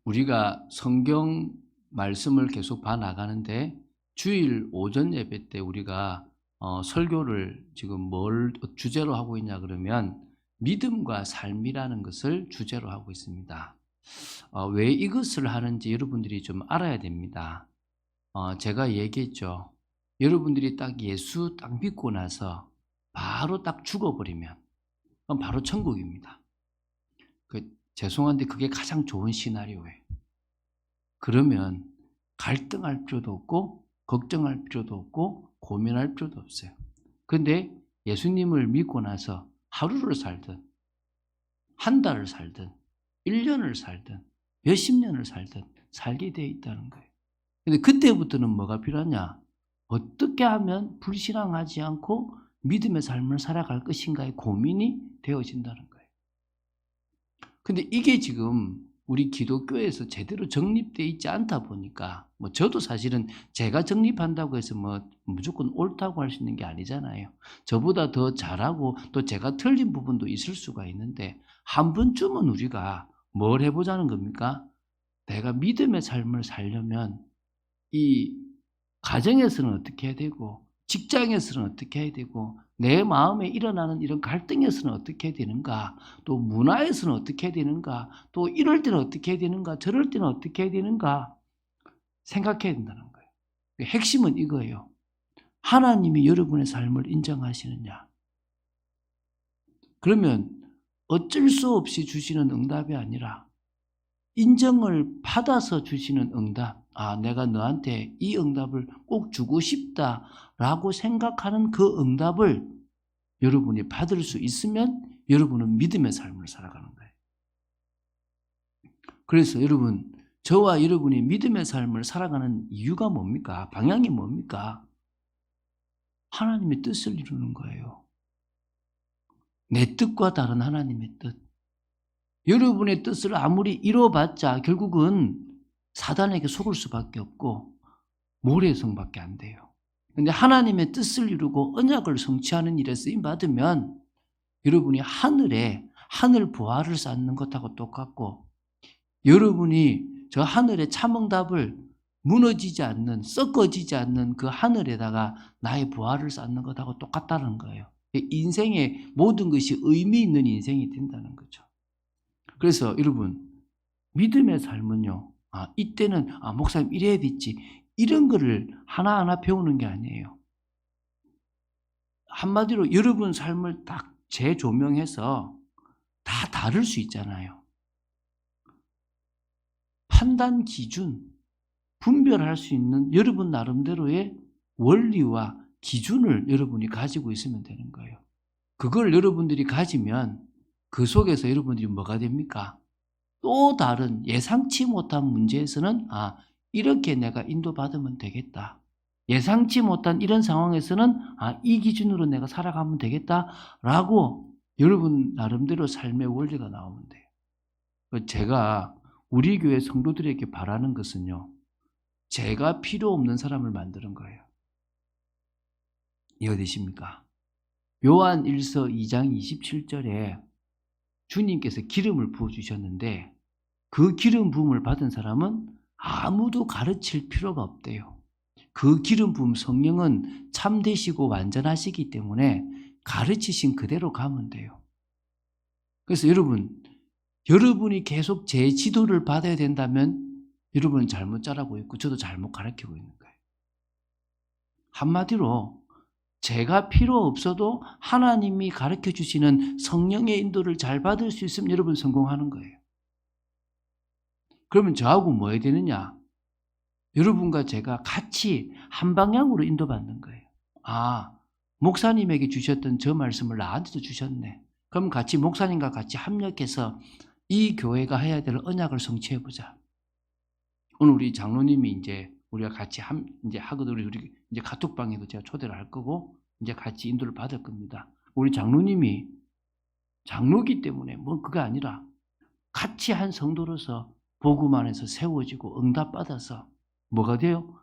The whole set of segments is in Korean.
우리가 성경 말씀을 계속 봐 나가는데 주일 오전 예배 때 우리가 설교를 지금 뭘 주제로 하고 있냐 그러면 믿음과 삶이라는 것을 주제로 하고 있습니다. 왜 이것을 하는지 여러분들이 좀 알아야 됩니다. 제가 얘기했죠. 여러분들이 딱 예수 딱 믿고 나서 바로 딱 죽어버리면 그럼 바로 천국입니다. 죄송한데 그게 가장 좋은 시나리오예요. 그러면 갈등할 필요도 없고 걱정할 필요도 없고 고민할 필요도 없어요. 그런데 예수님을 믿고 나서 하루를 살든 한 달을 살든 1년을 살든 몇십 년을 살든 살게 되어 있다는 거예요. 근데 그때부터는 뭐가 필요하냐? 어떻게 하면 불신앙하지 않고 믿음의 삶을 살아갈 것인가의 고민이 되어진다는 거예요. 근데 이게 지금 우리 기독교에서 제대로 정립되어 있지 않다 보니까 저도 사실은 제가 정립한다고 해서 무조건 옳다고 할 수 있는 게 아니잖아요. 저보다 더 잘하고 또 제가 틀린 부분도 있을 수가 있는데 한 번쯤은 우리가 뭘 해보자는 겁니까? 내가 믿음의 삶을 살려면 이 가정에서는 어떻게 해야 되고 직장에서는 어떻게 해야 되고 내 마음에 일어나는 이런 갈등에서는 어떻게 해야 되는가, 또 문화에서는 어떻게 해야 되는가, 또 이럴 때는 어떻게 해야 되는가, 저럴 때는 어떻게 해야 되는가 생각해야 된다는 거예요. 핵심은 이거예요. 하나님이 여러분의 삶을 인정하시느냐. 그러면 어쩔 수 없이 주시는 응답이 아니라 인정을 받아서 주시는 응답, 내가 너한테 이 응답을 꼭 주고 싶다라고 생각하는 그 응답을 여러분이 받을 수 있으면 여러분은 믿음의 삶을 살아가는 거예요. 그래서 여러분, 저와 여러분이 믿음의 삶을 살아가는 이유가 뭡니까? 방향이 뭡니까? 하나님의 뜻을 이루는 거예요. 내 뜻과 다른 하나님의 뜻. 여러분의 뜻을 아무리 이뤄봤자 결국은 사단에게 속을 수밖에 없고 모래성밖에 안 돼요. 그런데 하나님의 뜻을 이루고 언약을 성취하는 일에 쓰임받으면 여러분이 하늘 부하를 쌓는 것하고 똑같고, 여러분이 저 하늘의 참응답을 무너지지 않는, 썩어지지 않는 그 하늘에다가 나의 부하를 쌓는 것하고 똑같다는 거예요. 인생의 모든 것이 의미 있는 인생이 된다는 거죠. 그래서 여러분, 믿음의 삶은요, 이때는 목사님 이래야 됐지, 이런 거를 하나하나 배우는 게 아니에요. 한마디로 여러분 삶을 딱 재조명해서 다 다를 수 있잖아요. 판단 기준, 분별할 수 있는 여러분 나름대로의 원리와 기준을 여러분이 가지고 있으면 되는 거예요. 그걸 여러분들이 가지면 그 속에서 여러분들이 뭐가 됩니까? 또 다른 예상치 못한 문제에서는 이렇게 내가 인도받으면 되겠다. 예상치 못한 이런 상황에서는 이 기준으로 내가 살아가면 되겠다라고 여러분 나름대로 삶의 원리가 나오면 돼요. 제가 우리 교회 성도들에게 바라는 것은요, 제가 필요 없는 사람을 만드는 거예요. 이해되십니까? 요한 1서 2장 27절에 주님께서 기름을 부어주셨는데 그 기름 부음을 받은 사람은 아무도 가르칠 필요가 없대요. 그 기름 부음 성령은 참되시고 완전하시기 때문에 가르치신 그대로 가면 돼요. 그래서 여러분이 계속 제 지도를 받아야 된다면 여러분은 잘못 자라고 있고 저도 잘못 가르치고 있는 거예요. 한마디로 제가 필요 없어도 하나님이 가르쳐 주시는 성령의 인도를 잘 받을 수 있으면 여러분 성공하는 거예요. 그러면 저하고 뭐 해야 되느냐? 여러분과 제가 같이 한 방향으로 인도받는 거예요. 목사님에게 주셨던 저 말씀을 나한테도 주셨네. 그럼 같이 목사님과 같이 합력해서 이 교회가 해야 될 언약을 성취해 보자. 오늘 우리 장로님이 우리가 같이 이제 하거든. 우리 이제 카톡방에도 제가 초대를 할 거고 이제 같이 인도를 받을 겁니다. 우리 장로님이 장로기 때문에 그게 아니라 같이 한 성도로서 복음 안에서 세워지고 응답받아서 뭐가 돼요?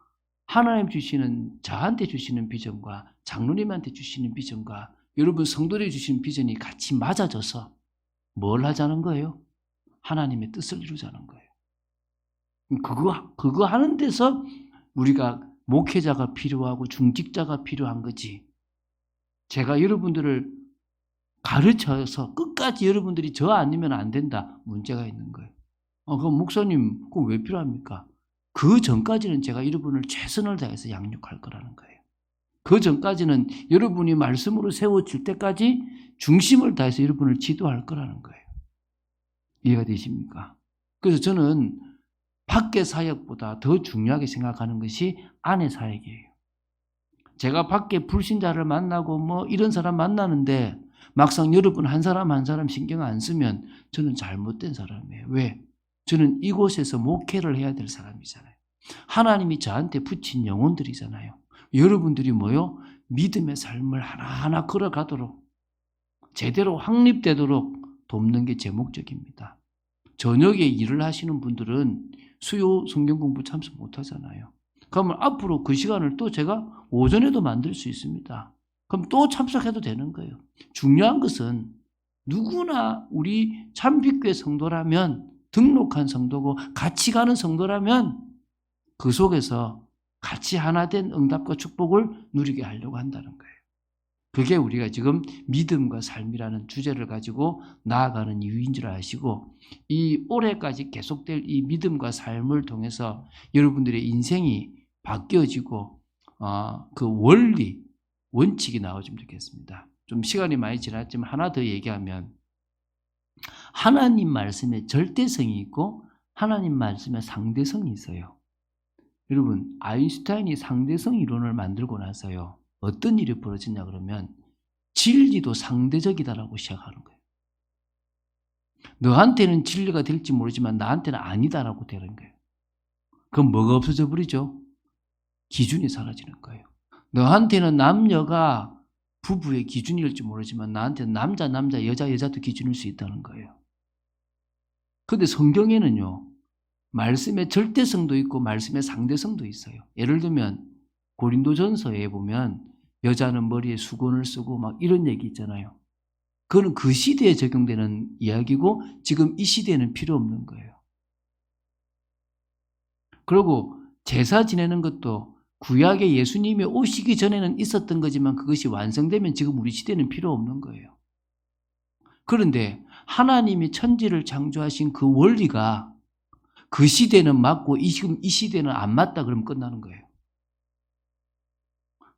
하나님 주시는, 저한테 주시는 비전과 장로님한테 주시는 비전과 여러분 성도들이 주시는 비전이 같이 맞아져서 뭘 하자는 거예요? 하나님의 뜻을 이루자는 거예요. 그거 하는 데서 우리가 목회자가 필요하고 중직자가 필요한 거지. 제가 여러분들을 가르쳐서 끝까지 여러분들이 저 아니면 안 된다. 문제가 있는 거예요. 그럼 목사님, 그거 왜 필요합니까? 그 전까지는 제가 여러분을 최선을 다해서 양육할 거라는 거예요. 그 전까지는 여러분이 말씀으로 세워질 때까지 중심을 다해서 여러분을 지도할 거라는 거예요. 이해가 되십니까? 그래서 저는 밖의 사역보다 더 중요하게 생각하는 것이 안의 사역이에요. 제가 밖에 불신자를 만나고 이런 사람 만나는데 막상 여러분 한 사람 한 사람 신경 안 쓰면 저는 잘못된 사람이에요. 왜? 저는 이곳에서 목회를 해야 될 사람이잖아요. 하나님이 저한테 붙인 영혼들이잖아요. 여러분들이 믿음의 삶을 하나하나 걸어가도록 제대로 확립되도록 돕는 게 제 목적입니다. 저녁에 일을 하시는 분들은 수요 성경 공부 참석 못 하잖아요. 그러면 앞으로 그 시간을 또 제가 오전에도 만들 수 있습니다. 그럼 또 참석해도 되는 거예요. 중요한 것은 누구나 우리 참빛교회 성도라면 등록한 성도고 같이 가는 성도라면 그 속에서 같이 하나 된 응답과 축복을 누리게 하려고 한다는 거예요. 그게 우리가 지금 믿음과 삶이라는 주제를 가지고 나아가는 이유인 줄 아시고 이 올해까지 계속될 이 믿음과 삶을 통해서 여러분들의 인생이 바뀌어지고 그 원리, 원칙이 나와주면 좋겠습니다. 좀 시간이 많이 지났지만 하나 더 얘기하면 하나님 말씀에 절대성이 있고 하나님 말씀에 상대성이 있어요. 여러분, 아인슈타인이 상대성 이론을 만들고 나서요. 어떤 일이 벌어지냐 그러면 진리도 상대적이다라고 시작하는 거예요. 너한테는 진리가 될지 모르지만 나한테는 아니다라고 되는 거예요. 그럼 뭐가 없어져 버리죠? 기준이 사라지는 거예요. 너한테는 남녀가 부부의 기준일지 모르지만 나한테는 남자, 여자도 기준일 수 있다는 거예요. 그런데 성경에는요. 말씀의 절대성도 있고 말씀의 상대성도 있어요. 예를 들면 고린도전서에 보면 여자는 머리에 수건을 쓰고 이런 얘기 있잖아요. 그거는 그 시대에 적용되는 이야기고 지금 이 시대에는 필요 없는 거예요. 그리고 제사 지내는 것도 구약에 예수님이 오시기 전에는 있었던 거지만 그것이 완성되면 지금 우리 시대는 필요 없는 거예요. 그런데 하나님이 천지를 창조하신 그 원리가 그 시대는 맞고 지금 이 시대는 안 맞다 그러면 끝나는 거예요.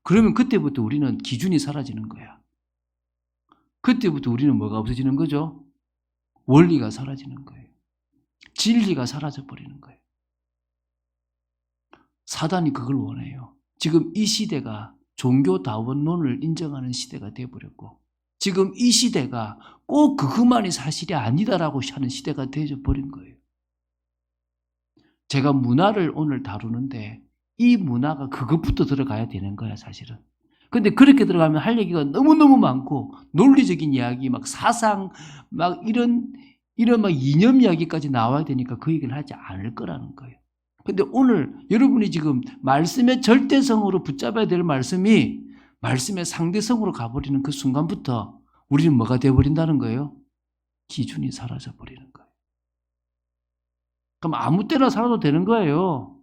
그러면 그때부터 우리는 기준이 사라지는 거야. 그때부터 우리는 뭐가 없어지는 거죠? 원리가 사라지는 거예요. 진리가 사라져 버리는 거예요. 사단이 그걸 원해요. 지금 이 시대가 종교다원론을 인정하는 시대가 되어버렸고 지금 이 시대가 꼭 그것만이 사실이 아니다라고 하는 시대가 되어버린 거예요. 제가 문화를 오늘 다루는데 이 문화가 그것부터 들어가야 되는 거야 사실은. 근데 그렇게 들어가면 할 얘기가 너무너무 많고 논리적인 이야기 사상 이런 이념 이야기까지 나와야 되니까 그 얘기를 하지 않을 거라는 거예요. 근데 오늘 여러분이 지금 말씀의 절대성으로 붙잡아야 될 말씀이 말씀의 상대성으로 가버리는 그 순간부터 우리는 뭐가 되어버린다는 거예요? 기준이 사라져 버리는 거예요. 그럼 아무 때나 살아도 되는 거예요.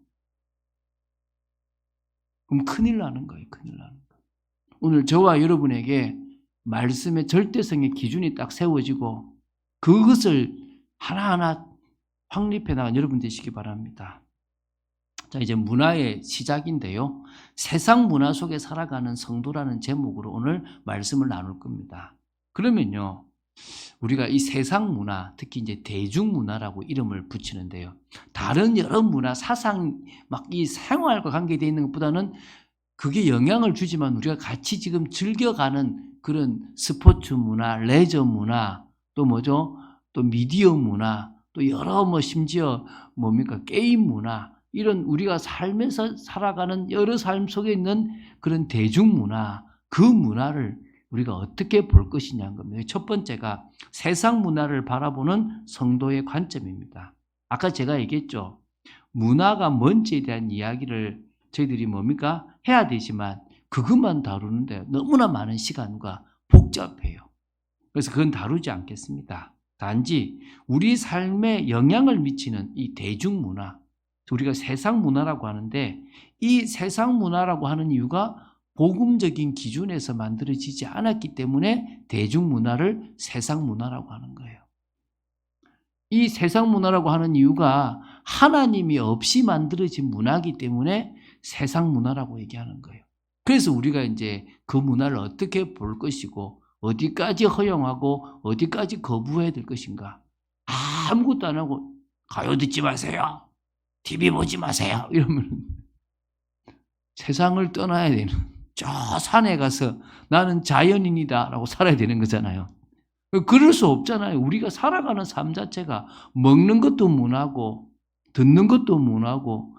그럼 큰일 나는 거예요. 큰일 나는 거예요. 오늘 저와 여러분에게 말씀의 절대성의 기준이 딱 세워지고 그것을 하나하나 확립해 나간 여러분 되시기 바랍니다. 자, 이제 문화의 시작인데요. 세상 문화 속에 살아가는 성도라는 제목으로 오늘 말씀을 나눌 겁니다. 그러면요. 우리가 이 세상 문화, 특히 이제 대중문화라고 이름을 붙이는데요. 다른 여러 문화, 사상, 이 생활과 관계되어 있는 것보다는 그게 영향을 주지만 우리가 같이 지금 즐겨가는 그런 스포츠 문화, 레저 문화, 또 또 미디어 문화, 또 여러 심지어 게임 문화, 이런 우리가 삶에서 살아가는 여러 삶 속에 있는 그런 대중문화, 그 문화를 우리가 어떻게 볼 것이냐는 겁니다. 첫 번째가 세상 문화를 바라보는 성도의 관점입니다. 아까 제가 얘기했죠. 문화가 뭔지에 대한 이야기를 저희들이 해야 되지만 그것만 다루는데 너무나 많은 시간과 복잡해요. 그래서 그건 다루지 않겠습니다. 단지 우리 삶에 영향을 미치는 이 대중문화, 우리가 세상 문화라고 하는데 이 세상 문화라고 하는 이유가 복음적인 기준에서 만들어지지 않았기 때문에 대중문화를 세상 문화라고 하는 거예요. 이 세상 문화라고 하는 이유가 하나님이 없이 만들어진 문화이기 때문에 세상 문화라고 얘기하는 거예요. 그래서 우리가 이제 그 문화를 어떻게 볼 것이고 어디까지 허용하고 어디까지 거부해야 될 것인가. 아무것도 안 하고 가요 듣지 마세요. TV 보지 마세요. 이러면 세상을 떠나야 되는, 저 산에 가서 나는 자연인이다 라고 살아야 되는 거잖아요. 그럴 수 없잖아요. 우리가 살아가는 삶 자체가 먹는 것도 문화고 듣는 것도 문화고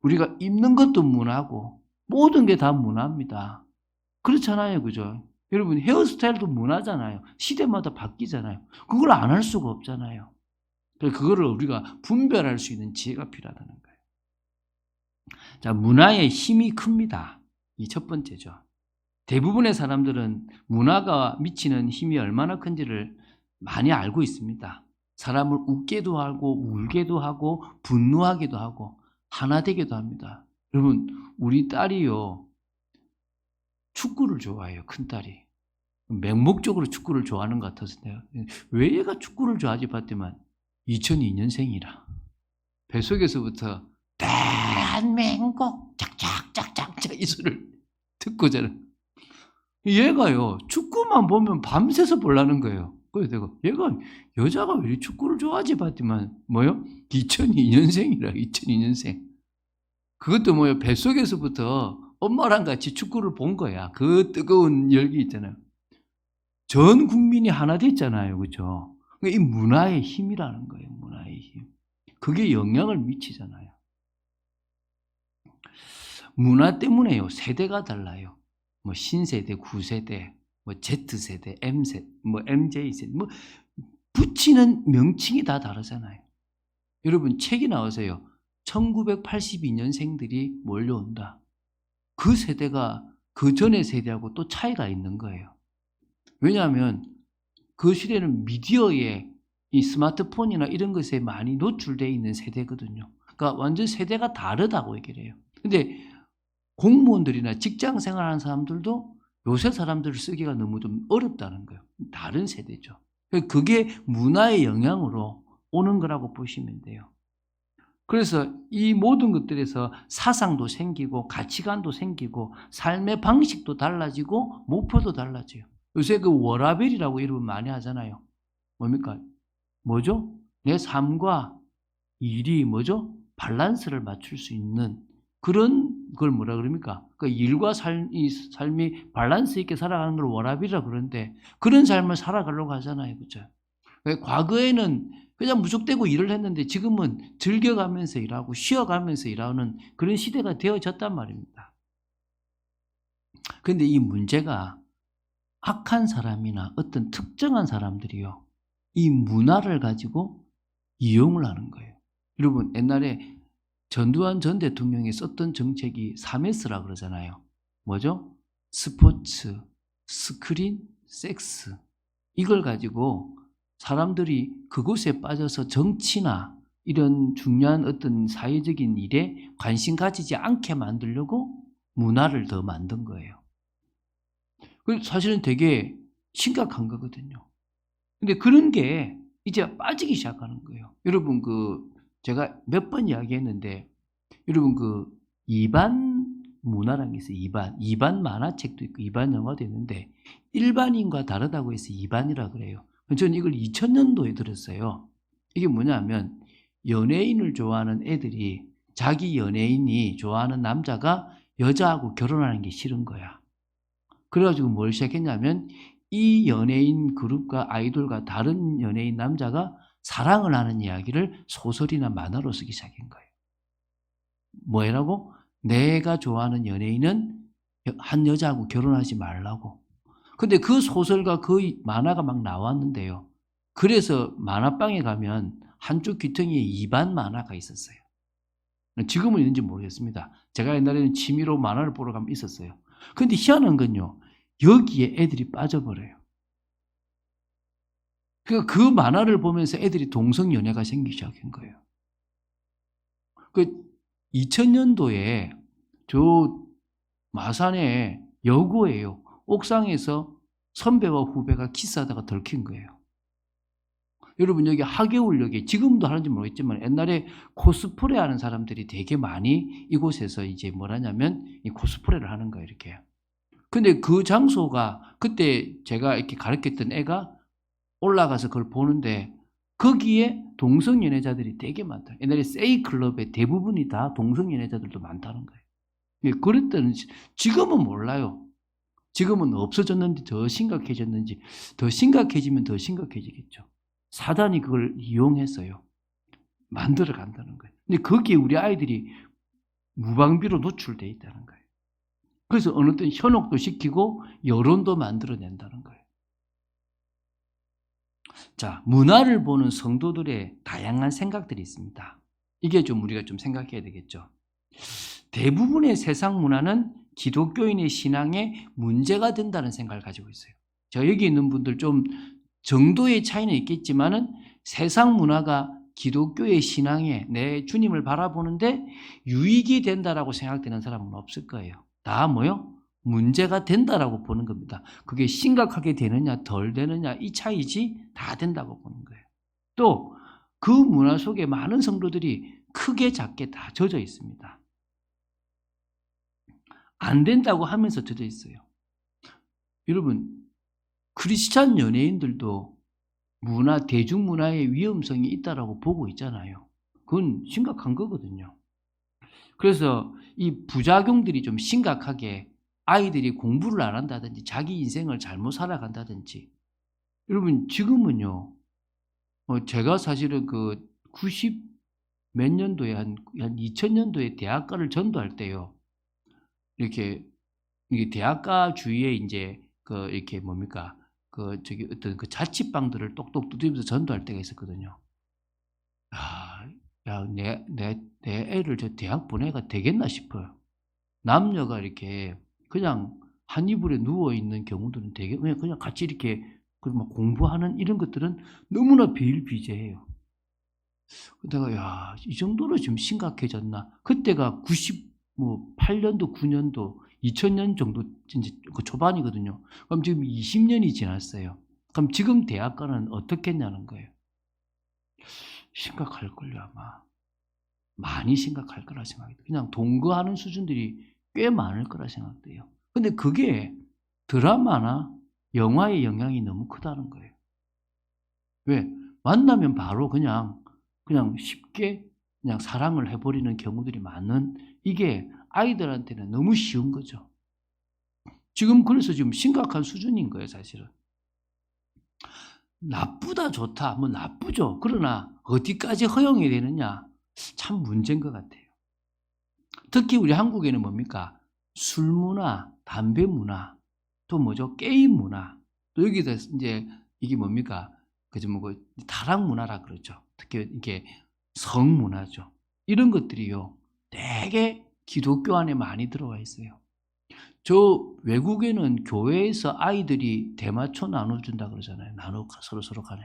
우리가 입는 것도 문화고 모든 게 다 문화입니다. 그렇잖아요. 그죠? 여러분 헤어스타일도 문화잖아요. 시대마다 바뀌잖아요. 그걸 안 할 수가 없잖아요. 그래서 그거를 우리가 분별할 수 있는 지혜가 필요하다는 거예요. 자, 문화의 힘이 큽니다. 이 첫 번째죠. 대부분의 사람들은 문화가 미치는 힘이 얼마나 큰지를 많이 알고 있습니다. 사람을 웃게도 하고 울게도 하고 분노하기도 하고 하나 되기도 합니다. 여러분 우리 딸이요 축구를 좋아해요. 큰딸이. 맹목적으로 축구를 좋아하는 것 같아서 내가 왜 얘가 축구를 좋아하지 봤더만 2002년생이라 뱃속에서부터 대한민국 짝짝짝짝짝 이 소리를 듣고 자는 얘가요 축구만 보면 밤새서 보려는 거예요. 그래서 내가 얘가 여자가 왜 축구를 좋아하지 봤더만 뭐요? 2002년생이라 2002년생. 그것도 뭐요? 뱃속에서부터 엄마랑 같이 축구를 본 거야. 그 뜨거운 열기 있잖아요. 전 국민이 하나 됐잖아요. 그렇죠? 이 문화의 힘이라는 거예요. 문화의 힘. 그게 영향을 미치잖아요. 문화 때문에요. 세대가 달라요. 뭐 신세대, 구세대, 뭐 Z세대, M세대, 뭐 MJ세대, 뭐 붙이는 명칭이 다 다르잖아요. 여러분 책이 나오세요. 1982년생들이 몰려온다. 그 세대가 그 전의 세대하고 또 차이가 있는 거예요. 왜냐하면 그 시대는 미디어에 이 스마트폰이나 이런 것에 많이 노출되어 있는 세대거든요. 그러니까 완전 세대가 다르다고 얘기를 해요. 근데 공무원들이나 직장 생활하는 사람들도 요새 사람들을 쓰기가 너무 좀 어렵다는 거예요. 다른 세대죠. 그게 문화의 영향으로 오는 거라고 보시면 돼요. 그래서 이 모든 것들에서 사상도 생기고 가치관도 생기고 삶의 방식도 달라지고 목표도 달라져요. 요새 그 워라밸이라고 이름 많이 하잖아요. 뭡니까? 뭐죠? 내 삶과 일이 뭐죠? 밸런스를 맞출 수 있는 그런 걸 뭐라 그럽니까? 그 일과 삶이 밸런스 있게 살아가는 걸 워라밸이라 그러는데 그런 삶을 살아가려고 하잖아요. 그죠? 과거에는 그냥 무턱대고 일을 했는데 지금은 즐겨가면서 일하고 쉬어가면서 일하는 그런 시대가 되어졌단 말입니다. 그런데 이 문제가 악한 사람이나 어떤 특정한 사람들이요. 이 문화를 가지고 이용을 하는 거예요. 여러분 옛날에 전두환 전 대통령이 썼던 정책이 3S라 그러잖아요. 뭐죠? 스포츠, 스크린, 섹스. 이걸 가지고 사람들이 그곳에 빠져서 정치나 이런 중요한 어떤 사회적인 일에 관심 가지지 않게 만들려고 문화를 더 만든 거예요. 사실은 되게 심각한 거거든요. 근데 그런 게 이제 빠지기 시작하는 거예요. 여러분 제가 몇 번 이야기했는데 여러분 이반 문화라는 게 있어요. 이반 만화책도 있고 이반 영화도 있는데 일반인과 다르다고 해서 이반이라 그래요. 저는 이걸 2000년도에 들었어요. 이게 뭐냐면 연예인을 좋아하는 애들이 자기 연예인이 좋아하는 남자가 여자하고 결혼하는 게 싫은 거야. 그래가지고 뭘 시작했냐면 이 연예인 그룹과 아이돌과 다른 연예인 남자가 사랑을 하는 이야기를 소설이나 만화로 쓰기 시작한 거예요. 뭐라고? 내가 좋아하는 연예인은 한 여자하고 결혼하지 말라고. 근데 그 소설과 그 만화가 막 나왔는데요. 그래서 만화방에 가면 한쪽 귀퉁이에 이반 만화가 있었어요. 지금은 있는지 모르겠습니다. 제가 옛날에는 취미로 만화를 보러 가면 있었어요. 근데 희한한 건요. 여기에 애들이 빠져버려요. 그러니까 그 만화를 보면서 애들이 동성연애가 생기기 시작한 거예요. 그 2000년도에 저 마산의 여고예요. 옥상에서 선배와 후배가 키스하다가 들킨 거예요. 여러분 여기 하계울역에 지금도 하는지 모르겠지만 옛날에 코스프레 하는 사람들이 되게 많이 이곳에서 이제 뭐라냐면 이 코스프레를 하는 거예요, 이렇게. 근데 그 장소가 그때 제가 이렇게 가르쳤던 애가 올라가서 그걸 보는데 거기에 동성연애자들이 되게 많다. 옛날에 세이클럽의 대부분이 다 동성연애자들도 많다는 거예요. 예, 그랬더니 지금은 몰라요. 지금은 없어졌는지 더 심각해졌는지 더 심각해지면 더 심각해지겠죠. 사단이 그걸 이용해서요. 만들어 간다는 거예요. 근데 거기에 우리 아이들이 무방비로 노출되어 있다는 거예요. 그래서 어느 때 현혹도 시키고 여론도 만들어낸다는 거예요. 자, 문화를 보는 성도들의 다양한 생각들이 있습니다. 이게 좀 우리가 좀 생각해야 되겠죠. 대부분의 세상 문화는 기독교인의 신앙에 문제가 된다는 생각을 가지고 있어요. 저 여기 있는 분들 좀 정도의 차이는 있겠지만은 세상 문화가 기독교의 신앙에 내 주님을 바라보는데 유익이 된다라고 생각되는 사람은 없을 거예요. 다 뭐요? 문제가 된다라고 보는 겁니다. 그게 심각하게 되느냐 덜 되느냐 이 차이지 다 된다고 보는 거예요. 또 그 문화 속에 많은 성도들이 크게 작게 다 젖어 있습니다. 안 된다고 하면서 젖어 있어요. 여러분 크리스찬 연예인들도 대중문화의 위험성이 있다라고 보고 있잖아요. 그건 심각한 거거든요. 그래서 이 부작용들이 좀 심각하게 아이들이 공부를 안 한다든지 자기 인생을 잘못 살아간다든지. 여러분 지금은요. 제가 사실은 그 90 몇 년도에 한 2000년도에 대학가를 전도할 때요. 이렇게 이게 대학가 주위에 이제 그 이렇게 뭡니까? 그 저기 어떤 그 자취방들을 똑똑 두드리면서 전도할 때가 있었거든요. 야, 내 애를 저 대학 보내가 되겠나 싶어요. 남녀가 이렇게 그냥 한 이불에 누워 있는 경우들은 되게 그냥 같이 이렇게 막 공부하는 이런 것들은 너무나 비일비재해요. 내가 야, 이 정도로 지금 심각해졌나? 그때가 98년도, 9년도, 2000년 정도 이제 그 초반이거든요. 그럼 지금 20년이 지났어요. 그럼 지금 대학가는 어떻겠냐는 거예요. 심각할걸요, 아마. 많이 심각할 거라 생각이 돼요. 그냥 동거하는 수준들이 꽤 많을 거라 생각돼요. 근데 그게 드라마나 영화의 영향이 너무 크다는 거예요. 왜? 만나면 바로 그냥 쉽게 그냥 사랑을 해버리는 경우들이 많은 이게 아이들한테는 너무 쉬운 거죠. 그래서 지금 심각한 수준인 거예요, 사실은. 나쁘다, 좋다, 뭐 나쁘죠. 그러나 어디까지 허용해야 되느냐? 참 문제인 것 같아요. 특히 우리 한국에는 뭡니까? 술 문화, 담배 문화, 또 뭐죠? 게임 문화. 또 여기다 이제 이게 뭡니까? 그죠? 뭐 타락 문화라 그러죠. 특히 이게 성 문화죠. 이런 것들이요. 되게 기독교 안에 많이 들어와 있어요. 저 외국에는 교회에서 아이들이 대마초 나눠준다 그러잖아요. 서로 간에.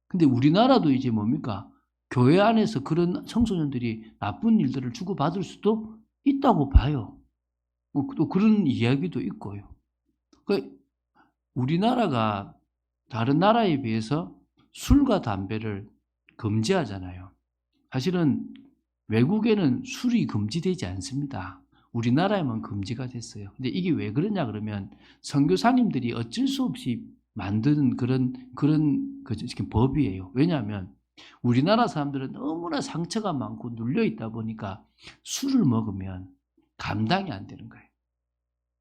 근데 우리나라도 이제 뭡니까? 교회 안에서 그런 청소년들이 나쁜 일들을 주고받을 수도 있다고 봐요. 또 그런 이야기도 있고요. 그러니까 우리나라가 다른 나라에 비해서 술과 담배를 금지하잖아요. 사실은 외국에는 술이 금지되지 않습니다. 우리나라에만 금지가 됐어요. 근데 이게 왜 그러냐 그러면 선교사님들이 어쩔 수 없이 만드는 그런 법이에요. 왜냐하면 우리나라 사람들은 너무나 상처가 많고 눌려 있다 보니까 술을 먹으면 감당이 안 되는 거예요.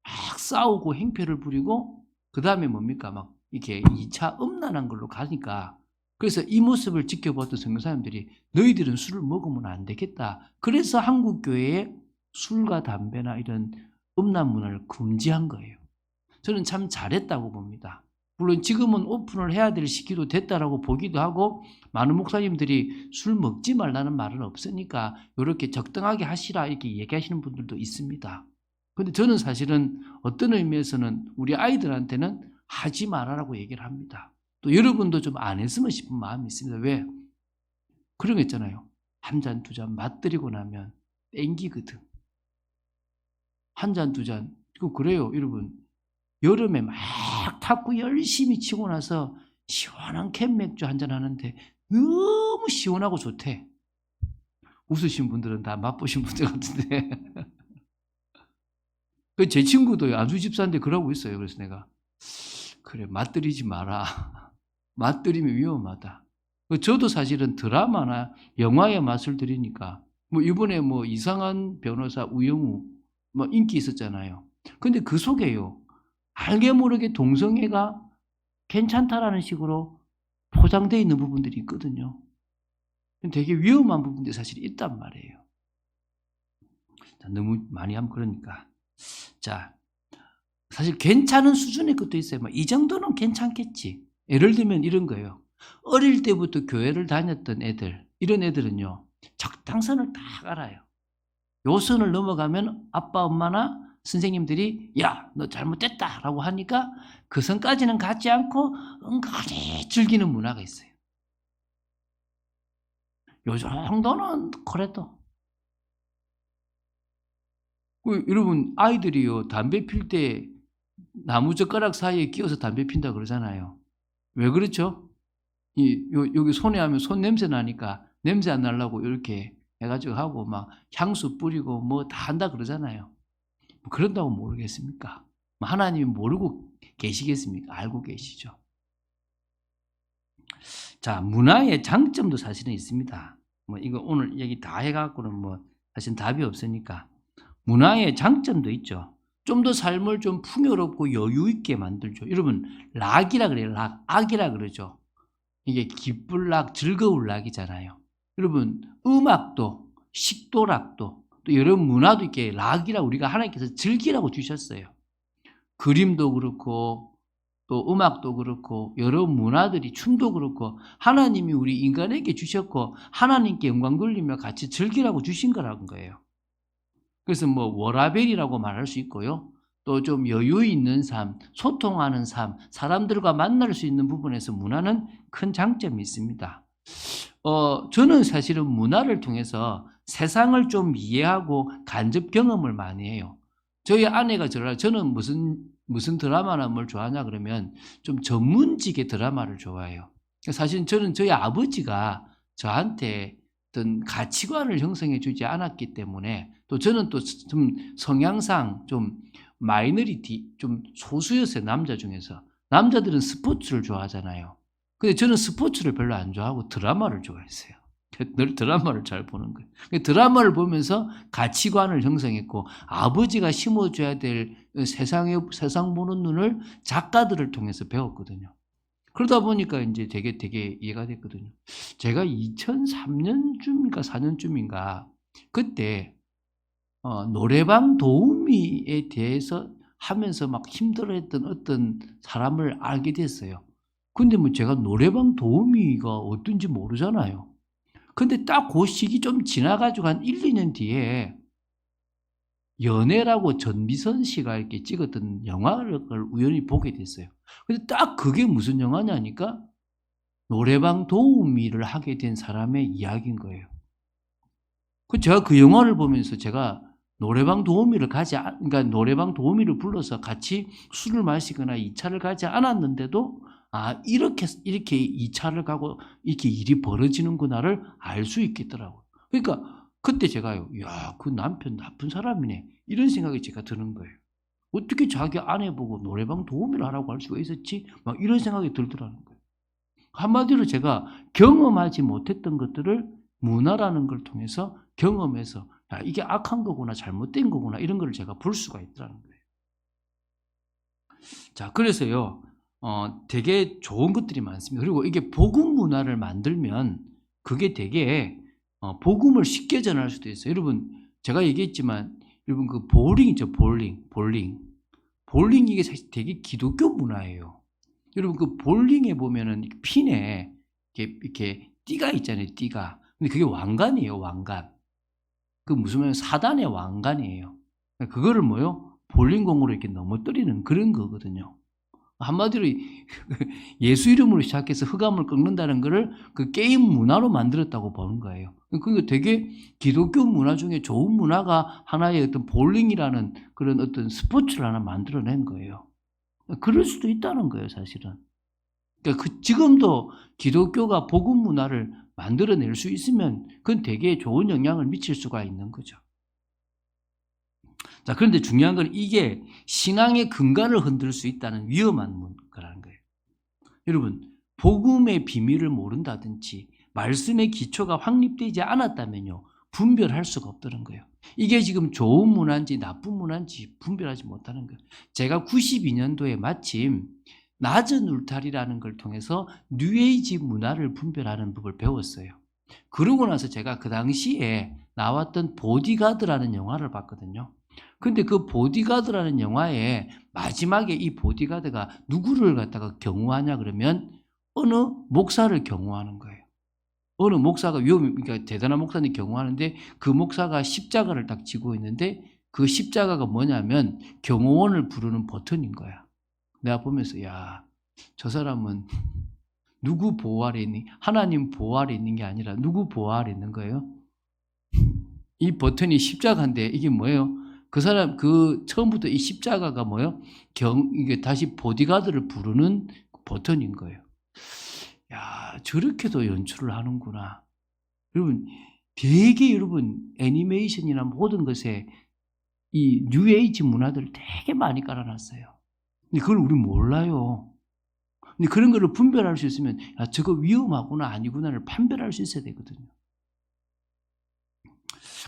막 싸우고 행패를 부리고 그 다음에 뭡니까 막 이렇게 2차 음란한 걸로 가니까 그래서 이 모습을 지켜봤던 선교사님들이 너희들은 술을 먹으면 안 되겠다. 그래서 한국 교회에 술과 담배나 이런 음란 문화를 금지한 거예요. 저는 참 잘했다고 봅니다. 물론 지금은 오픈을 해야 될 시기도 됐다라고 보기도 하고 많은 목사님들이 술 먹지 말라는 말은 없으니까 이렇게 적당하게 하시라 이렇게 얘기하시는 분들도 있습니다. 근데 저는 사실은 어떤 의미에서는 우리 아이들한테는 하지 말아라고 얘기를 합니다. 또 여러분도 좀 안 했으면 싶은 마음이 있습니다. 왜? 그런 거 있잖아요. 한 잔, 두 잔 맛들이고 나면 땡기거든. 한 잔, 두 잔. 그래요, 여러분. 여름에 막 탁구 열심히 치고 나서 시원한 캔맥주 한 잔 하는데 너무 시원하고 좋대. 웃으신 분들은 다 맛보신 분들 같은데. 제 친구도 안수 집사인데 그러고 있어요. 그래서 내가 그래, 맛들이지 마라. 맛들이면 위험하다. 저도 사실은 드라마나 영화의 맛을 들이니까 이번에 이상한 변호사 우영우 인기 있었잖아요. 근데 그 속에요, 알게 모르게 동성애가 괜찮다라는 식으로 포장되어 있는 부분들이 있거든요. 되게 위험한 부분들이 사실 있단 말이에요. 너무 많이 하면 그러니까. 자, 사실 괜찮은 수준의 것도 있어요. 이 정도는 괜찮겠지. 예를 들면 이런 거예요. 어릴 때부터 교회를 다녔던 애들, 이런 애들은요, 적당선을 딱 알아요. 요 선을 넘어가면 아빠, 엄마나 선생님들이 야, 너 잘못됐다 라고 하니까 그 선까지는 갖지 않고 은근히 즐기는 문화가 있어요. 요 정도는 그래도. 여러분, 아이들이요, 담배 필 때 나무젓가락 사이에 끼워서 담배 핀다 그러잖아요. 왜 그렇죠? 여기 손에 하면 손 냄새 나니까 냄새 안 나려고 이렇게 해가지고 하고 막 향수 뿌리고 뭐 다 한다 그러잖아요. 그런다고 모르겠습니까? 하나님이 모르고 계시겠습니까? 알고 계시죠. 자, 문화의 장점도 사실은 있습니다. 이거 오늘 얘기 다 해갖고는 사실 답이 없으니까. 문화의 장점도 있죠. 좀 더 삶을 좀 풍요롭고 여유 있게 만들죠. 여러분, 락이라 그래요. 락, 악이라 그러죠. 이게 기쁠 락, 즐거울 락이잖아요. 여러분, 음악도, 식도락도, 또 여러 문화도 이렇게 락이라 우리가 하나님께서 즐기라고 주셨어요. 그림도 그렇고, 또 음악도 그렇고, 여러 문화들이 춤도 그렇고, 하나님이 우리 인간에게 주셨고, 하나님께 영광 돌리며 같이 즐기라고 주신 거라는 거예요. 그래서 워라벨이라고 말할 수 있고요. 또 좀 여유 있는 삶, 소통하는 삶, 사람들과 만날 수 있는 부분에서 문화는 큰 장점이 있습니다. 저는 사실은 문화를 통해서 세상을 좀 이해하고 간접 경험을 많이 해요. 저희 아내가 저는 무슨 드라마나 뭘 좋아하냐 그러면 좀 전문직의 드라마를 좋아해요. 사실 저는 저희 아버지가 저한테 어떤 가치관을 형성해 주지 않았기 때문에, 또 저는 또 좀 성향상 좀 마이너리티, 좀 소수였어요. 남자 중에서. 남자들은 스포츠를 좋아하잖아요. 근데 저는 스포츠를 별로 안 좋아하고 드라마를 좋아했어요. 늘 드라마를 잘 보는 거예요. 드라마를 보면서 가치관을 형성했고, 아버지가 심어줘야 될 세상 보는 눈을 작가들을 통해서 배웠거든요. 그러다 보니까 이제 되게 이해가 됐거든요. 제가 2003년쯤인가 4년쯤인가 그때 노래방 도우미에 대해서 하면서 막 힘들어했던 어떤 사람을 알게 됐어요. 근데 제가 노래방 도우미가 어떤지 모르잖아요. 근데 딱 그 시기 좀 지나가지고 한 1, 2년 뒤에 연애라고 전미선 씨가 이렇게 찍었던 영화를 우연히 보게 됐어요. 근데 딱 그게 무슨 영화냐니까 노래방 도우미를 하게 된 사람의 이야기인 거예요. 제가 그 영화를 보면서 제가 노래방 도우미를 그러니까 노래방 도우미를 불러서 같이 술을 마시거나 2차를 가지 않았는데도 이렇게 2차를 가고 이렇게 일이 벌어지는구나를 알 수 있겠더라고요. 그러니까 그때 제가요, 야, 그 남편 나쁜 사람이네, 이런 생각이 제가 드는 거예요. 어떻게 자기 아내 보고 노래방 도우미를 하라고 할 수가 있었지? 막 이런 생각이 들더라는 거예요. 한마디로 제가 경험하지 못했던 것들을 문화라는 걸 통해서 경험해서 야, 이게 악한 거구나, 잘못된 거구나, 이런 걸 제가 볼 수가 있더라는 거예요. 자, 그래서요, 되게 좋은 것들이 많습니다. 그리고 이게 복음 문화를 만들면 그게 되게 복음을 쉽게 전할 수도 있어요. 여러분, 제가 얘기했지만 여러분 그 볼링 있죠, 볼링 이게 사실 되게 기독교 문화예요. 여러분 그 볼링에 보면은 핀에 이렇게 띠가 있잖아요, 띠가. 근데 그게 왕관이에요, 왕관. 그 무슨 말이에요? 사단의 왕관이에요. 그거를 볼링공으로 이렇게 넘어뜨리는 그런 거거든요. 한마디로 예수 이름으로 시작해서 흑암을 꺾는다는 거를 그 게임 문화로 만들었다고 보는 거예요. 그러니까 되게 기독교 문화 중에 좋은 문화가 하나의 어떤 볼링이라는 그런 어떤 스포츠를 하나 만들어낸 거예요. 그럴 수도 있다는 거예요, 사실은. 그러니까 지금도 기독교가 복음 문화를 만들어낼 수 있으면 그건 되게 좋은 영향을 미칠 수가 있는 거죠. 자, 그런데 중요한 건 이게 신앙의 근간을 흔들 수 있다는 위험한 거라는 거예요. 여러분, 복음의 비밀을 모른다든지 말씀의 기초가 확립되지 않았다면요, 분별할 수가 없다는 거예요. 이게 지금 좋은 문화인지 나쁜 문화인지 분별하지 못하는 거예요. 제가 92년도에 마침 낮은 울타리라는 걸 통해서 뉴에이지 문화를 분별하는 법을 배웠어요. 그러고 나서 제가 그 당시에 나왔던 보디가드라는 영화를 봤거든요. 근데 그 보디가드라는 영화에 마지막에 이 보디가드가 누구를 갖다가 경호하냐 그러면 어느 목사를 경호하는 거예요. 어느 목사가 그러니까 대단한 목사님 경호하는데 그 목사가 십자가를 딱 쥐고 있는데 그 십자가가 뭐냐면 경호원을 부르는 버튼인 거야. 내가 보면서 야, 저 사람은 누구 보호 아래 있니? 하나님 보호 아래 있는 게 아니라 누구 보호 아래 있는 거예요? 이 버튼이 십자가인데 이게 뭐예요? 그 사람 처음부터 이 십자가가 뭐예요? 이게 다시 보디가드를 부르는 버튼인 거예요. 야, 저렇게도 연출을 하는구나. 여러분, 되게 여러분 애니메이션이나 모든 것에 이 뉴에이지 문화들 되게 많이 깔아놨어요. 근데 그걸 우리 몰라요. 근데 그런 거를 분별할 수 있으면 야, 저거 위험하구나 아니구나를 판별할 수 있어야 되거든요.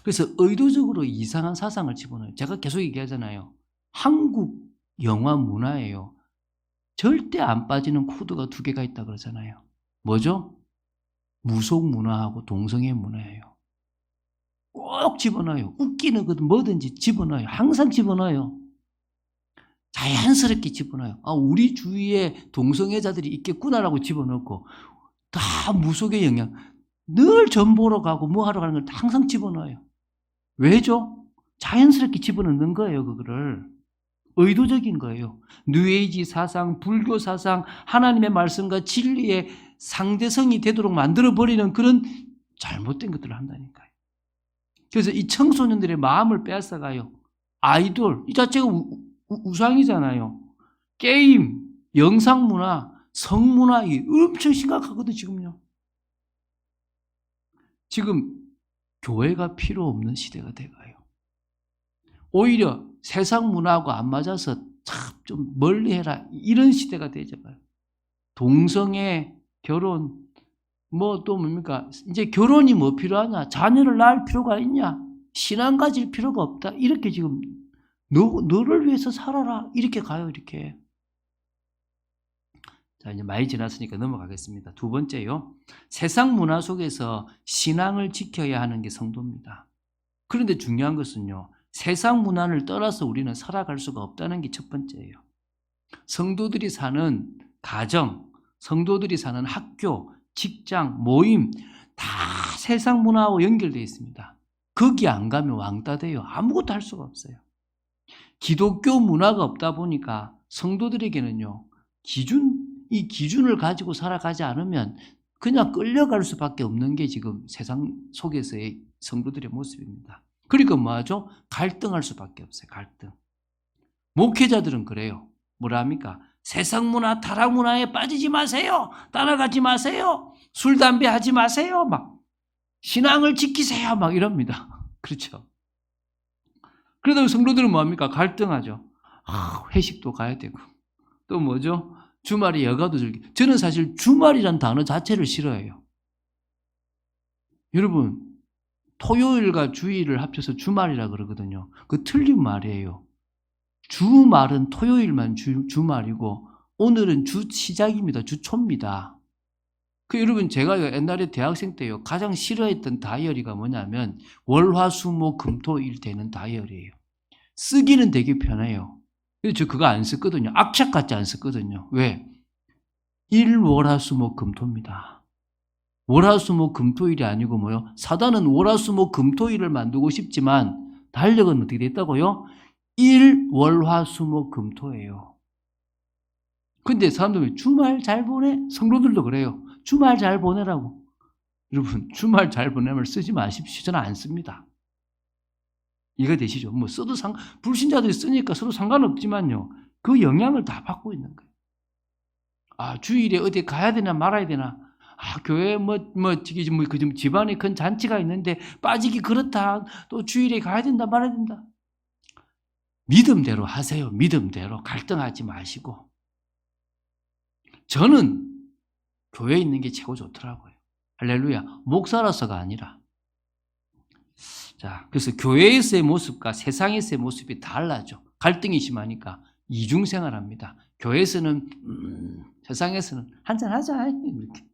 그래서 의도적으로 이상한 사상을 집어넣어요. 제가 계속 얘기하잖아요. 한국 영화 문화예요. 절대 안 빠지는 코드가 두 개가 있다 그러잖아요. 뭐죠? 무속 문화하고 동성애 문화예요. 꼭 집어넣어요. 웃기는 것 뭐든지 집어넣어요. 항상 집어넣어요. 자연스럽게 집어넣어요. 아, 우리 주위에 동성애자들이 있겠구나라고 집어넣고 다 무속의 영향. 늘 점 보러 가고 뭐 하러 가는 걸 항상 집어넣어요. 왜죠? 자연스럽게 집어넣는 거예요. 그거를. 의도적인 거예요. 뉴에이지 사상, 불교 사상, 하나님의 말씀과 진리의 상대성이 되도록 만들어버리는 그런 잘못된 것들을 한다니까요. 그래서 이 청소년들의 마음을 빼앗아가요. 아이돌, 이 자체가 우상이잖아요. 게임, 영상문화, 성문화, 이 엄청 심각하거든, 지금요. 지금 교회가 필요 없는 시대가 돼가요. 오히려 세상 문화하고 안 맞아서 참 좀 멀리 해라. 이런 시대가 되잖아요. 동성애, 결혼, 뭐 또 뭡니까? 이제 결혼이 뭐 필요하냐? 자녀를 낳을 필요가 있냐? 신앙 가질 필요가 없다. 이렇게 지금 너를 위해서 살아라. 이렇게 가요, 이렇게. 자, 이제 많이 지났으니까 넘어가겠습니다. 두 번째요. 세상 문화 속에서 신앙을 지켜야 하는 게 성도입니다. 그런데 중요한 것은요. 세상 문화를 떠나서 우리는 살아갈 수가 없다는 게 첫 번째예요. 성도들이 사는 가정, 성도들이 사는 학교, 직장, 모임 다 세상 문화와 연결되어 있습니다. 거기 안 가면 왕따 돼요. 아무것도 할 수가 없어요. 기독교 문화가 없다 보니까 성도들에게는요. 이 기준을 가지고 살아가지 않으면 그냥 끌려갈 수밖에 없는 게 지금 세상 속에서의 성도들의 모습입니다. 그러니까 뭐하죠? 갈등할 수밖에 없어요. 갈등. 목회자들은 그래요. 뭐라 합니까? 세상 문화, 타락 문화에 빠지지 마세요. 따라가지 마세요. 술, 담배 하지 마세요. 막 신앙을 지키세요. 막 이럽니다. 그렇죠. 그러다 성도들은 뭐합니까? 갈등하죠. 회식도 가야 되고 또 뭐죠? 주말에 여가도 즐기고. 저는 사실 주말이란 단어 자체를 싫어해요. 여러분, 토요일과 주일을 합쳐서 주말이라 그러거든요. 그 틀린 말이에요. 주말은 토요일만 주말이고 오늘은 주 시작입니다. 주 초입니다. 여러분, 제가 옛날에 대학생 때요 가장 싫어했던 다이어리가 뭐냐면 월화수목금토일 되는 다이어리예요. 쓰기는 되게 편해요. 그래서 저 그거 안 썼거든요. 악착같이 안 썼거든요. 왜? 일월화수목금토입니다. 월화수목금토일이 아니고 뭐요? 사단은 월화수목금토일을 만들고 싶지만 달력은 어떻게 됐다고요? 일월화수목금토예요. 근데 사람들이 주말 잘 보내? 성도들도 그래요. 주말 잘 보내라고. 여러분 주말 잘 보내면 쓰지 마십시오. 저는 안 씁니다. 이해가 되시죠? 뭐 써도 불신자들이 쓰니까 서로 상관없지만요. 그 영향을 다 받고 있는 거예요. 아, 주일에 어디 가야 되나 말아야 되나? 아, 교회 집안에 큰 잔치가 있는데 빠지기 그렇다. 또 주일에 가야 된다 말아야 된다. 믿음대로 하세요. 믿음대로 갈등하지 마시고. 저는 교회에 있는 게 최고 좋더라고요. 할렐루야. 목사라서가 아니라. 자, 그래서 교회에서의 모습과 세상에서의 모습이 달라져. 갈등이 심하니까 이중생활합니다. 교회에서는 세상에서는 한잔하자 이렇게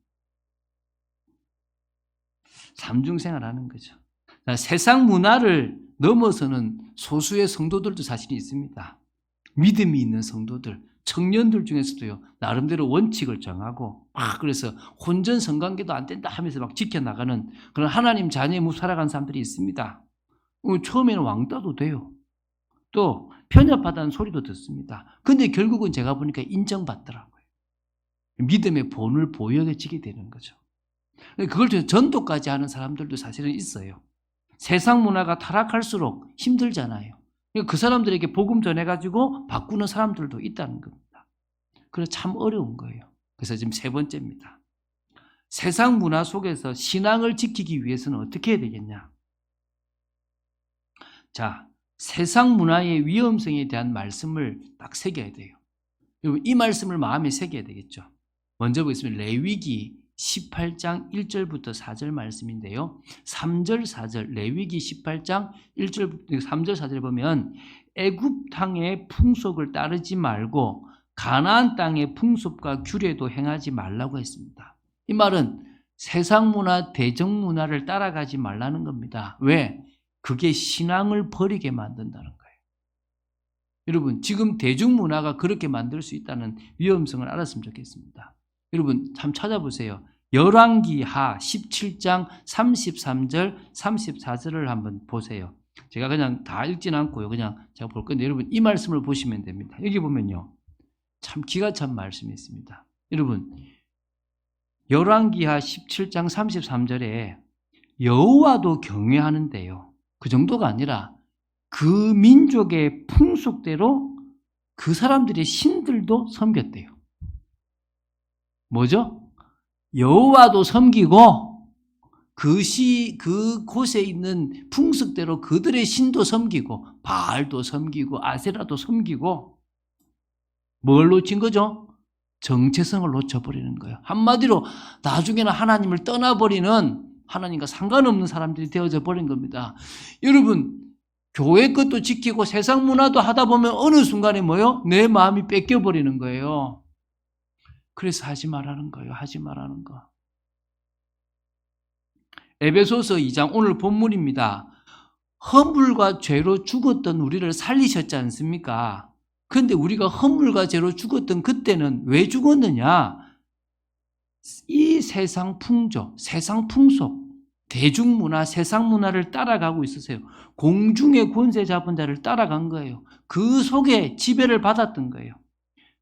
삼중생활하는 거죠. 자, 세상 문화를 넘어서는 소수의 성도들도 사실이 있습니다. 믿음이 있는 성도들, 청년들 중에서도요, 나름대로 원칙을 정하고 그래서 혼전 성관계도 안 된다 하면서 막 지켜나가는 그런 하나님 자녀의 모습 살아가는 사람들이 있습니다. 처음에는 왕따도 돼요. 또 편협하다는 소리도 듣습니다. 근데 결국은 제가 보니까 인정받더라고요. 믿음의 본을 보여지게 되는 거죠. 그걸 통해서 전도까지 하는 사람들도 사실은 있어요. 세상 문화가 타락할수록 힘들잖아요. 그 사람들에게 복음 전해가지고 바꾸는 사람들도 있다는 겁니다. 그래서 참 어려운 거예요. 그래서 지금 세 번째입니다. 세상 문화 속에서 신앙을 지키기 위해서는 어떻게 해야 되겠냐? 자, 세상 문화의 위험성에 대한 말씀을 딱 새겨야 돼요. 여러분, 이 말씀을 마음에 새겨야 되겠죠. 먼저 보겠습니다. 레위기 18장 1절부터 4절 말씀인데요. 3절 4절 레위기 18장 1절 3절 4절 보면 애굽 땅의 풍속을 따르지 말고 가나안 땅의 풍습과 규례도 행하지 말라고 했습니다. 이 말은 세상 문화, 대중 문화를 따라가지 말라는 겁니다. 왜? 그게 신앙을 버리게 만든다는 거예요. 여러분, 지금 대중 문화가 그렇게 만들 수 있다는 위험성을 알았으면 좋겠습니다. 여러분, 참 찾아보세요. 열왕기하 17장 33절, 34절을 한번 보세요. 제가 그냥 다 읽진 않고요. 그냥 제가 볼 건데 여러분 이 말씀을 보시면 됩니다. 여기 보면요. 참 기가 찬 말씀이 있습니다. 여러분, 열왕기하 17장 33절에 여호와도 경외하는데요. 그 정도가 아니라 그 민족의 풍속대로 그 사람들의 신들도 섬겼대요. 뭐죠? 여호와도 섬기고 그 곳에 있는 풍습대로 그들의 신도 섬기고 바알도 섬기고 아세라도 섬기고 뭘 놓친 거죠? 정체성을 놓쳐버리는 거예요. 한마디로 나중에는 하나님을 떠나버리는 하나님과 상관없는 사람들이 되어져 버린 겁니다. 여러분, 교회 것도 지키고 세상 문화도 하다 보면 어느 순간에 뭐요? 내 마음이 뺏겨버리는 거예요. 그래서 하지 말라는 거예요. 하지 말라는 거. 에베소서 2장 오늘 본문입니다. 허물과 죄로 죽었던 우리를 살리셨지 않습니까? 그런데 우리가 허물과 죄로 죽었던 그때는 왜 죽었느냐? 이 세상 풍조, 세상 풍속, 대중문화, 세상 문화를 따라가고 있었어요. 공중의 권세 잡은 자를 따라간 거예요. 그 속에 지배를 받았던 거예요.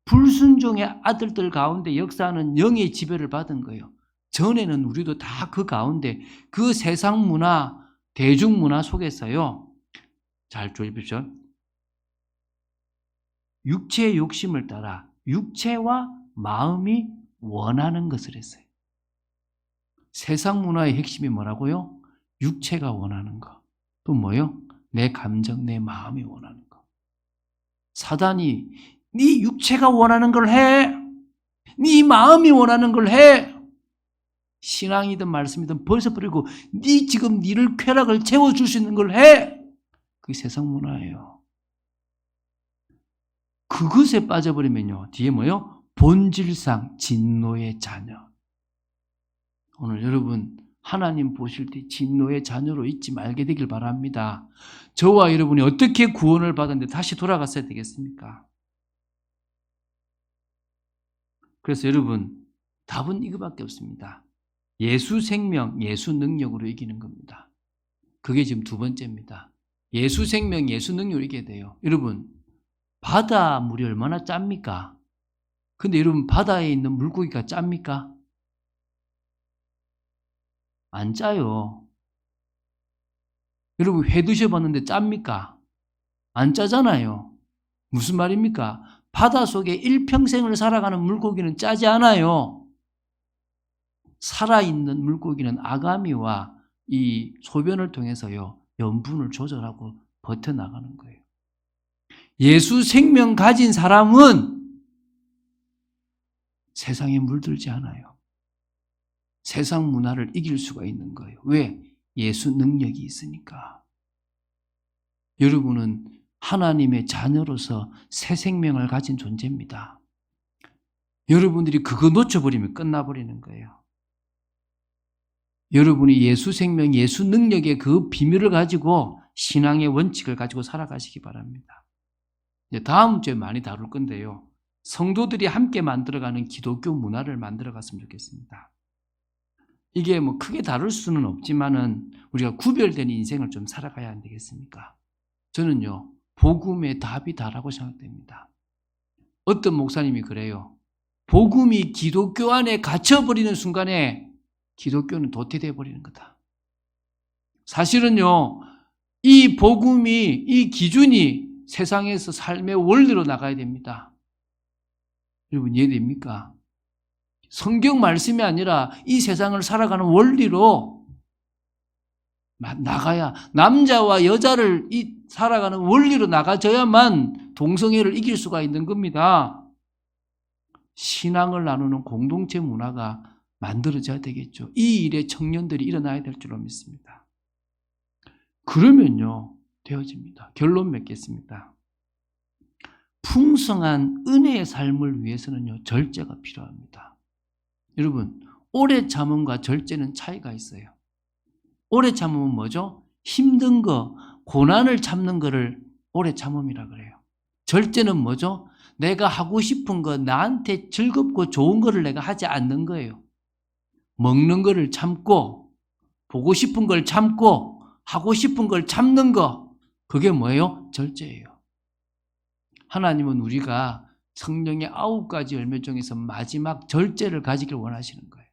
불순종의 아들들 가운데 역사하는 영의 지배를 받은 거예요. 전에는 우리도 다 그 가운데 그 세상 문화, 대중문화 속에서요. 잘 조십시오. 육체의 욕심을 따라 육체와 마음이 원하는 것을 했어요. 세상 문화의 핵심이 뭐라고요? 육체가 원하는 거. 또 뭐요? 내 감정, 내 마음이 원하는 거. 사단이 네 육체가 원하는 걸 해. 네 마음이 원하는 걸 해. 신앙이든 말씀이든 벌써버리고 네 지금 니를 쾌락을 채워줄 수 있는 걸 해. 그게 세상 문화예요. 그것에 빠져버리면요. 뒤에 뭐요? 본질상 진노의 자녀. 오늘 여러분 하나님 보실 때 진노의 자녀로 잊지 말게 되길 바랍니다. 저와 여러분이 어떻게 구원을 받았는데 다시 돌아갔어야 되겠습니까? 그래서 여러분 답은 이거밖에 없습니다. 예수 생명, 예수 능력으로 이기는 겁니다. 그게 지금 두 번째입니다. 예수 생명, 예수 능력으로 이겨야 돼요. 여러분 바닷물이 얼마나 짭니까? 근데 여러분 바다에 있는 물고기가 짭니까? 안 짜요. 여러분 회 드셔봤는데 짭니까? 안 짜잖아요. 무슨 말입니까? 바닷속에 일평생을 살아가는 물고기는 짜지 않아요. 살아있는 물고기는 아가미와 이 소변을 통해서요, 염분을 조절하고 버텨나가는 거예요. 예수 생명 가진 사람은 세상에 물들지 않아요. 세상 문화를 이길 수가 있는 거예요. 왜? 예수 능력이 있으니까. 여러분은 하나님의 자녀로서 새 생명을 가진 존재입니다. 여러분들이 그거 놓쳐버리면 끝나버리는 거예요. 여러분이 예수 생명, 예수 능력의 그 비밀을 가지고 신앙의 원칙을 가지고 살아가시기 바랍니다. 이제 다음 주에 많이 다룰 건데요. 성도들이 함께 만들어가는 기독교 문화를 만들어갔으면 좋겠습니다. 이게 뭐 크게 다룰 수는 없지만은 우리가 구별된 인생을 좀 살아가야 안 되겠습니까? 저는요, 복음의 답이 다라고 생각됩니다. 어떤 목사님이 그래요. 복음이 기독교 안에 갇혀버리는 순간에 기독교는 도태되어 버리는 거다. 사실은요, 이 복음이, 이 기준이 세상에서 삶의 원리로 나가야 됩니다. 여러분 이해됩니까? 성경 말씀이 아니라 이 세상을 살아가는 원리로 나가야, 남자와 여자를 살아가는 원리로 나가져야만 동성애를 이길 수가 있는 겁니다. 신앙을 나누는 공동체 문화가 만들어져야 되겠죠. 이 일에 청년들이 일어나야 될 줄로 믿습니다. 그러면요, 되어집니다. 결론 맺겠습니다. 풍성한 은혜의 삶을 위해서는요, 절제가 필요합니다. 여러분, 오래 참음과 절제는 차이가 있어요. 오래 참음은 뭐죠? 힘든 거, 고난을 참는 거를 오래 참음이라 그래요. 절제는 뭐죠? 내가 하고 싶은 거, 나한테 즐겁고 좋은 거를 내가 하지 않는 거예요. 먹는 거를 참고, 보고 싶은 걸 참고, 하고 싶은 걸 참는 거, 그게 뭐예요? 절제예요. 하나님은 우리가 성령의 9가지 열매 중에서 마지막 절제를 가지길 원하시는 거예요.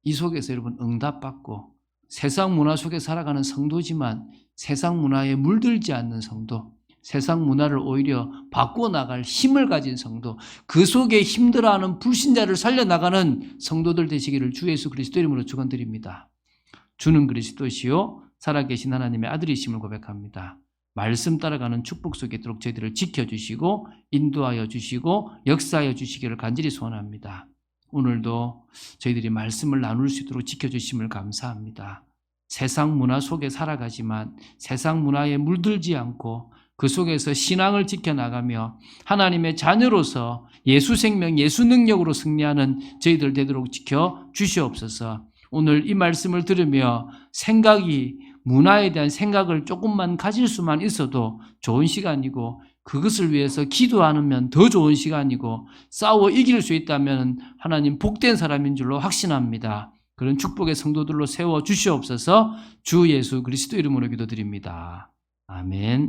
이 속에서 여러분 응답받고 세상 문화 속에 살아가는 성도지만 세상 문화에 물들지 않는 성도, 세상 문화를 오히려 바꾸어 나갈 힘을 가진 성도, 그 속에 힘들어하는 불신자를 살려나가는 성도들 되시기를 주 예수 그리스도 이름으로 축원드립니다. 주는 그리스도시요 살아계신 하나님의 아들이심을 고백합니다. 말씀 따라가는 축복 속에 있도록 저희들을 지켜주시고 인도하여 주시고 역사하여 주시기를 간절히 소원합니다. 오늘도 저희들이 말씀을 나눌 수 있도록 지켜주심을 감사합니다. 세상 문화 속에 살아가지만 세상 문화에 물들지 않고 그 속에서 신앙을 지켜나가며 하나님의 자녀로서 예수 생명, 예수 능력으로 승리하는 저희들 되도록 지켜주시옵소서. 오늘 이 말씀을 들으며 문화에 대한 생각을 조금만 가질 수만 있어도 좋은 시간이고 그것을 위해서 기도하면 더 좋은 시간이고 싸워 이길 수 있다면 하나님 복된 사람인 줄로 확신합니다. 그런 축복의 성도들로 세워 주시옵소서. 주 예수 그리스도 이름으로 기도드립니다. 아멘.